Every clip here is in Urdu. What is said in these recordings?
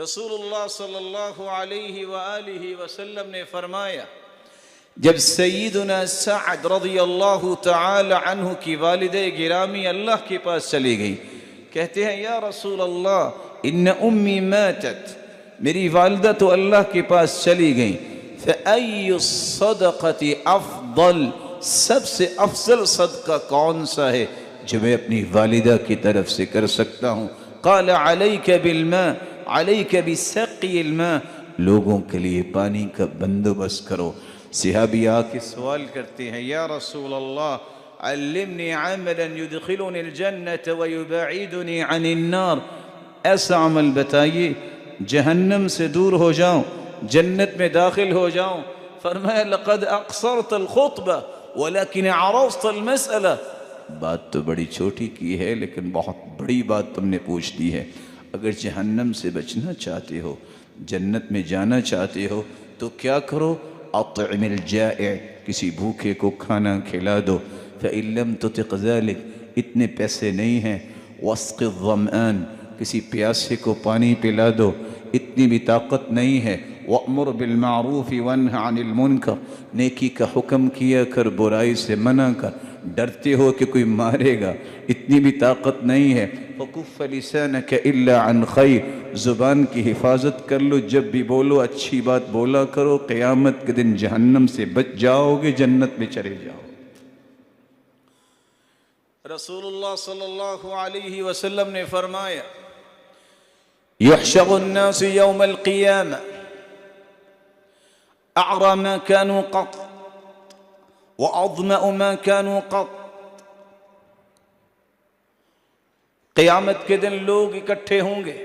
رسول اللہ صلی اللہ علیہ وآلہ وسلم نے فرمایا، جب سیدنا سعد رضی اللہ تعالی عنہ کی والدہ گرامی اللہ کے پاس چلی گئی، کہتے ہیں یا رسول اللہ ان امی ماتت، میری والدہ تو اللہ کے پاس چلی گئی، فَأَيُّ الصَّدَقَةِ افضل، سب سے افضل صدقہ کون سا ہے جو میں اپنی والدہ کی طرف سے کر سکتا ہوں؟ قال علیک بالماء، علیک بسقی الماء، لوگوں کے لیے پانی کا بندوبست کرو۔ صحابی آ کے سوال کرتے ہیں یا رسول اللہ علمنی عملا یدخلنی الجنة ویبعیدنی عن النار، ایسا عمل بتائیے جہنم سے دور ہو جاؤں جنت میں داخل ہو جاؤں۔ فرمایا لقد اقصرت الخطبہ ولكن عرضت المسئلہ، بات تو بڑی چھوٹی کی ہے لیکن بہت بڑی بات تم نے پوچھ دی ہے۔ اگر جہنم سے بچنا چاہتے ہو، جنت میں جانا چاہتے ہو تو کیا کرو؟ اطعم الجائع، کسی بھوکے کو کھانا کھلا دو۔ فإن لم تطق ذلك، اتنے پیسے نہیں ہیں۔ واسق الظمآن، کسی پیاسے کو پانی پلا دو، اتنی بھی طاقت نہیں ہے۔ وأمر بالمعروف وانہ عن المنکر، نیکی کا حکم کیا کر برائی سے منع کر، ڈرتے ہو کہ کوئی مارے گا، اتنی بھی طاقت نہیں ہے۔ فکف لسانک الا عن خیر، زبان کی حفاظت کر لو، جب بھی بولو اچھی بات بولا کرو، قیامت کے دن جہنم سے بچ جاؤ گے، جنت میں چلے جاؤ۔ رسول اللہ صلی اللہ علیہ وسلم نے فرمایا یحشر الناس یوم القیامہ اعرى ما كانوا قط واظمأ ما كانوا قط، قیامت کے دن لوگ اکٹھے ہوں گے،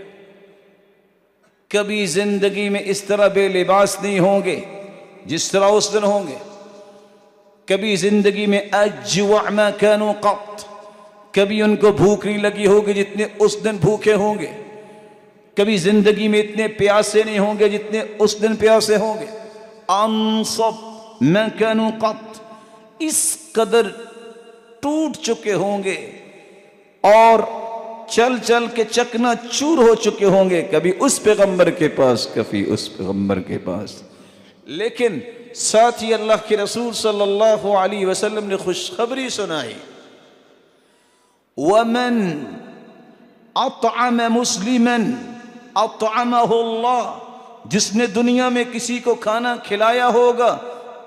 کبھی زندگی میں اس طرح بے لباس نہیں ہوں گے جس طرح اس دن ہوں گے، کبھی زندگی میں اجوع ما كانوا قط، کبھی ان کو بھوک نہیں لگی ہوگی جتنے اس دن بھوکے ہوں گے، کبھی زندگی میں اتنے پیاسے نہیں ہوں گے جتنے اس دن پیاسے ہوں گے۔ انصب ما كانوا قط، اس قدر ٹوٹ چکے ہوں گے اور چل چل کے چکنا چور ہو چکے ہوں گے، کبھی اس پیغمبر کے پاس کبھی اس پیغمبر کے پاس۔ لیکن ساتھ ہی اللہ کے رسول صلی اللہ علیہ وسلم نے خوشخبری سنائی، ومن اطعم مسلما اطعمہ اللہ، جس نے دنیا میں کسی کو کھانا کھلایا ہوگا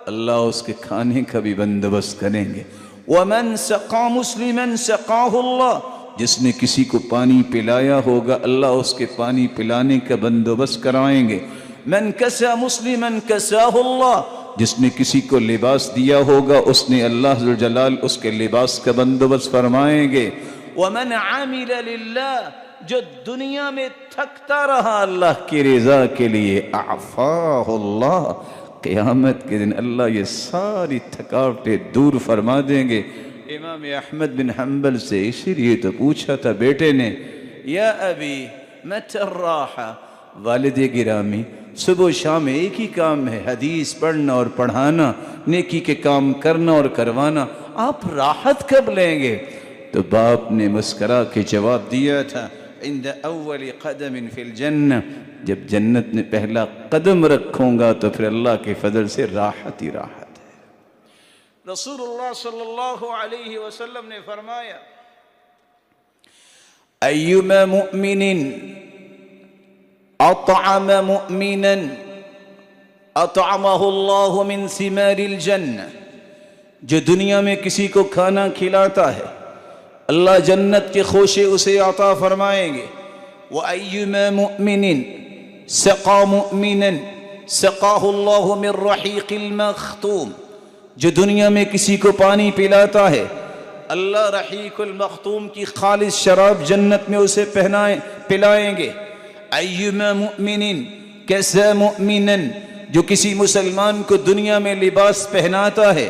اللہ اس کے کھانے کا بھی بندوبست کریں گے۔ ومن سقا مسلما سقاہ اللہ، جس نے کسی کو پانی پلایا ہوگا اللہ اس کے پانی پلانے کا بندوبست کرائیں گے۔ من کسا مسلما کساہ اللہ، جس نے کسی کو لباس دیا ہوگا اس نے اللہ ذوالجلال اس کے لباس کا بندوبست فرمائیں گے۔ ومن عامل للہ، جو دنیا میں تھکتا رہا اللہ کی رضا کے لیے، اعفاہ اللہ، قیامت کے دن اللہ یہ ساری تھکاوٹیں دور فرما دیں گے۔ امام احمد بن حنبل سے اسی لیے تو پوچھا تھا بیٹے نے، یا ابی متی الراحہ، والد گرامی صبح و شام ایک ہی کام ہے، حدیث پڑھنا اور پڑھانا، نیکی کے کام کرنا اور کروانا، آپ راحت کب لیں گے؟ تو باپ نے مسکرا کے جواب دیا تھا، عند اول قدم فی الجنہ، جب جنت میں پہلا قدم رکھوں گا تو پھر اللہ کے فضل سے راحت ہی راحت ہے۔ رسول اللہ صلی اللہ علیہ وسلم نے فرمایا ایما مؤمن اطعم مؤمنا اطعمہ اللہ من ثمار الجنہ، جو دنیا میں کسی کو کھانا کھلاتا ہے اللہ جنت کے خوشے اسے عطا فرمائیں گے۔ وَأَيُّمَا مُؤْمِنٍ سَقَى مُؤْمِنًا سَقَاهُ اللَّهُ مِنْ رَحِيقِ الْمَخْتُومِ، جو دنیا میں کسی کو پانی پلاتا ہے اللہ رحیق المختوم کی خالص شراب جنت میں اسے پلائیں گے۔ أَيُّمَا مُؤْمِنٍ كَسَى مُؤْمِنًا، جو کسی مسلمان کو دنیا میں لباس پہناتا ہے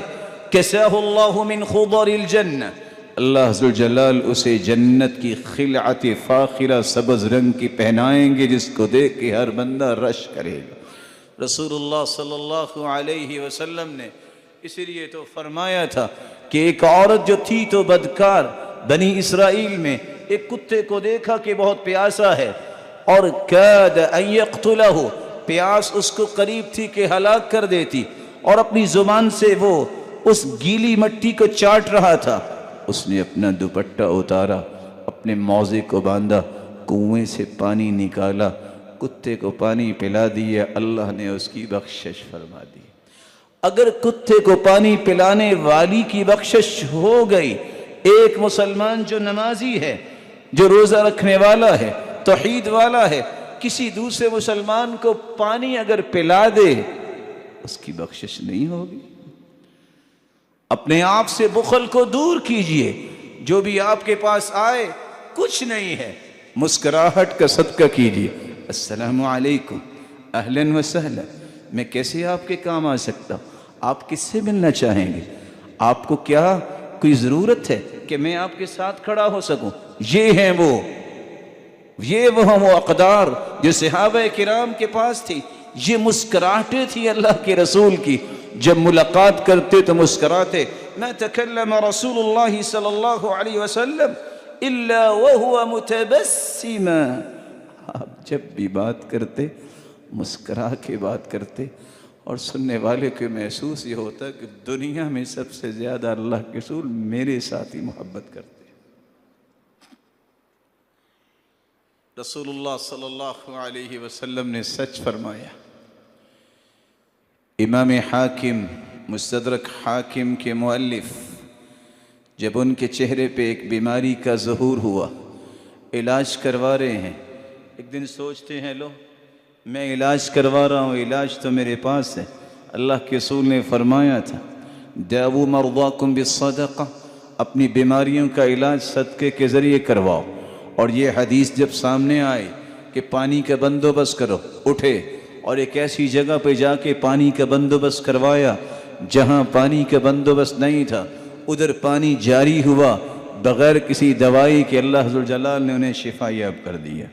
كَسَاهُ اللَّهُ مِنْ خُضَرِ الْجَنَّةِ، اللہ ذوالجلال اسے جنت کی خلعت فاخرہ سبز رنگ کی پہنائیں گے جس کو دیکھ کے ہر بندہ رش کرے گا۔ رسول اللہ صلی اللہ علیہ وسلم نے اس لیے تو فرمایا تھا کہ ایک عورت جو تھی تو بدکار، بنی اسرائیل میں ایک کتے کو دیکھا کہ بہت پیاسا ہے اور کاد ان یقتلہ، پیاس اس کو قریب تھی کہ ہلاک کر دیتی، اور اپنی زبان سے وہ اس گیلی مٹی کو چاٹ رہا تھا۔ اس نے اپنا دوپٹہ اتارا، اپنے موزے کو باندھا، کنویں سے پانی نکالا، کتے کو پانی پلا دیا، اللہ نے اس کی بخشش فرما دی۔ اگر کتے کو پانی پلانے والی کی بخشش ہو گئی، ایک مسلمان جو نمازی ہے، جو روزہ رکھنے والا ہے، توحید والا ہے، کسی دوسرے مسلمان کو پانی اگر پلا دے، اس کی بخشش نہیں ہوگی؟ اپنے آپ سے بخل کو دور کیجئے۔ جو بھی آپ کے پاس آئے، کچھ نہیں ہے، مسکراہٹ کا صدقہ کیجئے۔ السلام علیکم، اہلاً و سہلاً، میں کیسے آپ کے کام آ سکتا ہوں؟ آپ کس سے ملنا چاہیں گے؟ آپ کو کیا کوئی ضرورت ہے کہ میں آپ کے ساتھ کھڑا ہو سکوں؟ یہ ہیں وہ اقدار جو صحابہ کرام کے پاس تھی۔ یہ مسکراہٹیں تھی اللہ کے رسول کی، جب ملاقات کرتے تو مسکراتے۔ ما تکلم رسول اللہ صلی اللہ علیہ وسلم الا وهو متبسما، آپ جب بھی بات کرتے مسکرا کے بات کرتے، اور سننے والے کو محسوس یہ ہوتا کہ دنیا میں سب سے زیادہ اللہ کے رسول میرے ساتھ ہی محبت کرتے۔ رسول اللہ صلی اللہ علیہ وسلم نے سچ فرمایا۔ امام حاکم، مستدرک حاکم کے مؤلف، جب ان کے چہرے پہ ایک بیماری کا ظہور ہوا، علاج کروا رہے ہیں، ایک دن سوچتے ہیں لو میں علاج کروا رہا ہوں، علاج تو میرے پاس ہے۔ اللہ کے رسول نے فرمایا تھا دعوا مرضاکم بالصدقہ، اپنی بیماریوں کا علاج صدقے کے ذریعے کرواؤ۔ اور یہ حدیث جب سامنے آئے کہ پانی کا بندوبست کرو، اٹھے اور ایک ایسی جگہ پہ جا کے پانی کا بندوبست کروایا جہاں پانی کا بندوبست نہیں تھا، ادھر پانی جاری ہوا بغیر کسی دوائی کے، اللہ ذوالجلال نے انہیں شفا یاب کر دیا۔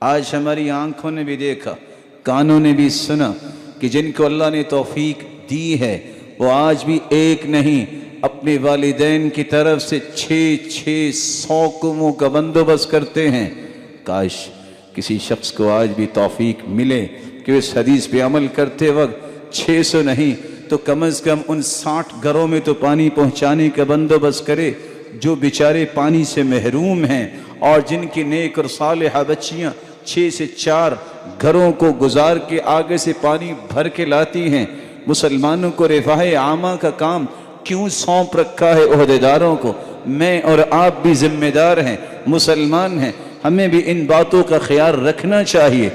آج ہماری آنکھوں نے بھی دیکھا، کانوں نے بھی سنا کہ جن کو اللہ نے توفیق دی ہے وہ آج بھی ایک نہیں، اپنے والدین کی طرف سے 600 کنووں کا بندوبست کرتے ہیں۔ کاش کسی شخص کو آج بھی توفیق ملے کہ اس حدیث پہ عمل کرتے وقت 600 نہیں تو کم از کم ان 60 گھروں میں تو پانی پہنچانے کا بندوبست کرے جو بیچارے پانی سے محروم ہیں، اور جن کی نیک اور صالحہ بچیاں 6 سے 4 گھروں کو گزار کے آگے سے پانی بھر کے لاتی ہیں۔ مسلمانوں کو رفاہ عامہ کا کام کیوں سونپ رکھا ہے عہدیداروں کو؟ میں اور آپ بھی ذمہ دار ہیں، مسلمان ہیں، ہمیں بھی ان باتوں کا خیال رکھنا چاہیے۔